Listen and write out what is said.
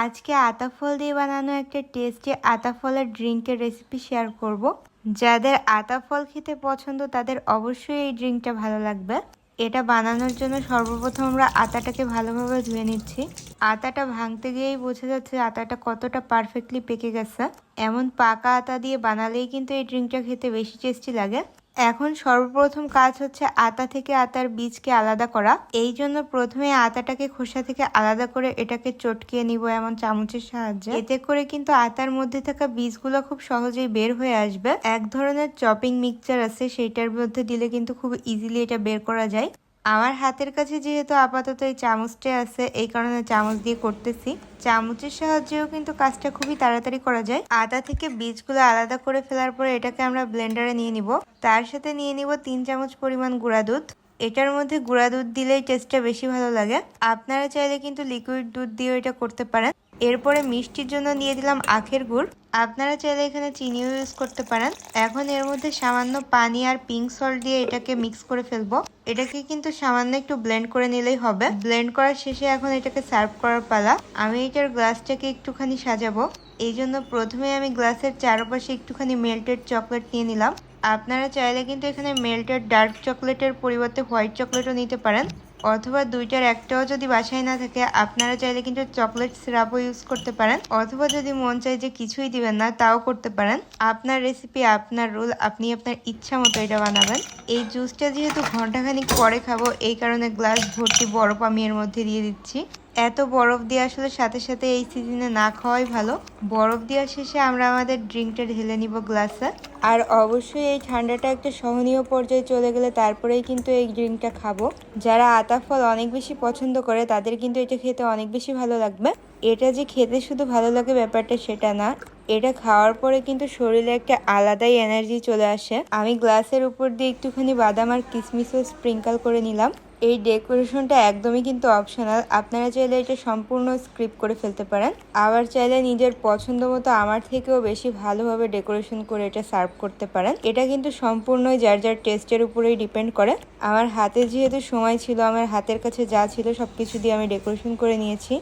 আজকে আতা ফল দিয়ে বানানো একটা টেস্টি আতা ফলের ড্রিঙ্কের রেসিপি শেয়ার করব। যাদের আতা ফল খেতে পছন্দ তাদের অবশ্যই এই ড্রিঙ্কটা ভালো লাগবে। এটা বানানোর জন্য সর্বপ্রথম আমরা আতাটাকে ভালোভাবে ধুয়ে নিচ্ছি। আতাটা ভাঙতে গিয়েই বোঝা যাচ্ছে আতাটা কতটা পারফেক্টলি পেকে গেছে। এমন পাকা আতা দিয়ে বানালেই কিন্তু এই ড্রিঙ্কটা খেতে বেশি টেস্টি লাগে। এখন সর্বপ্রথম কাজ হচ্ছে আতা থেকে আতার বীজকে আলাদা করা। এই জন্য প্রথমে আতাটাকে খোসা থেকে আলাদা করে এটাকে চটকিয়ে নিব এমন চামচের সাহায্যে। এতে করে কিন্তু আতার মধ্যে থাকা বীজগুলো খুব সহজেই বের হয়ে আসবে। এক ধরনের চপিং মিক্সচার আছে, সেইটার মধ্যে দিলে কিন্তু খুব ইজিলি এটা বের করা যায়। আমার হাতের কাছে যেহেতু আপাতত এই চামচটা আছে, এই কারণে চামচ দিয়ে করতেছি। চামচের সাহায্যেও কিন্তু কাজটা খুবই তাড়াতাড়ি করা যায়। আদা থেকে বীজগুলো আলাদা করে ফেলার পরে এটাকে আমরা ব্লেন্ডারে নিয়ে নিব। তার সাথে নিয়ে নিব 3 চামচ পরিমাণ গুঁড়া দুধ। এটার মধ্যে গুঁড়া দুধ দিলেই টেস্টটা বেশি ভালো লাগে। আপনারা চাইলে কিন্তু লিকুইড দুধ দিয়েও এটা করতে পারেন। এরপরে মিষ্টির জন্য দিয়ে দিলাম আখের গুড়। আপনারা চাইলে এখানে চিনিও ইউজ করতে পারেন। এখন এর মধ্যে সামান্য পানি আর পিঙ্ক সল্ট দিয়ে এটাকে মিক্স করে ফেলবো। এটাকে কিন্তু সামান্য একটু ব্লেন্ড করে নিলেই হবে। ব্লেন্ড করার শেষে এখন এটাকে সার্ভ করার পালা। আমি এটার গ্লাসটাকে একটুখানি সাজাবো। এই জন্য প্রথমে আমি গ্লাসের চারপাশে একটুখানি মেল্টেড চকলেট নিয়ে নিলাম। আপনারা চাইলে কিন্তু এখানে মেল্টেড ডার্ক চকলেটের পরিবর্তে হোয়াইট চকলেটও নিতে পারেন, অথবা দুইটার একটাও যদি বাসায় না থাকে আপনারা চাইলে কিন্তু চকলেট সিরাপও ইউজ করতে পারেন, অথবা যদি মন চায় যে কিছুই দিবেন না তাও করতে পারেন। আপনার রেসিপি, আপনার রুল, আপনি আপনার ইচ্ছা মতো এটা বানাবেন। এই জুসটা যেহেতু ঘন্টাখানিক পরে খাবো, এই কারণে গ্লাস ভর্তি বরফ আমি এর মধ্যে দিয়ে দিচ্ছি। এত বরফ দিয়ে আসলে সাথে সাথে এই সিজনে না খাওয়াই ভালো। বরফ দেওয়ার শেষে আমরা আমাদের ড্রিঙ্কটা ঢেলে নিব গ্লাসে। আর অবশ্যই এই ঠান্ডাটা একটা সহনীয় পর্যায়ে চলে গেলে তারপরেই কিন্তু এই ড্রিঙ্কটা খাবো। যারা আতা ফল অনেক বেশি পছন্দ করে তাদের কিন্তু এটা খেতে অনেক বেশি ভালো লাগবে। এটা যে খেতে শুধু ভালো লাগে ব্যাপারটা সেটা না, এটা খাওয়ার পরে কিন্তু শরীরে একটা আলাদাই এনার্জি চলে আসে। আমি গ্লাসের উপর দিয়ে একটুখানি বাদাম আর কিশমিশও স্প্রিঙ্কল করে নিলাম। এই ডেকোরেশনটা একদমই কিন্তু অপশনাল। আপনারা চাইলে এটা সম্পূর্ণ স্কিপ করে ফেলতে পারেন, আবার চাইলে নিজের পছন্দ মতো আমার থেকেও বেশি ভালোভাবে ডেকোরেশন করে এটা সার্ভ করতে পারেন। এটা কিন্তু সম্পূর্ণই যার যার টেস্টের উপরেই ডিপেন্ড করে। আমার হাতে যেহেতু সময় ছিল, আমার হাতের কাছে যা ছিল সবকিছু দিয়ে আমি ডেকোরেশন করে নিয়েছি।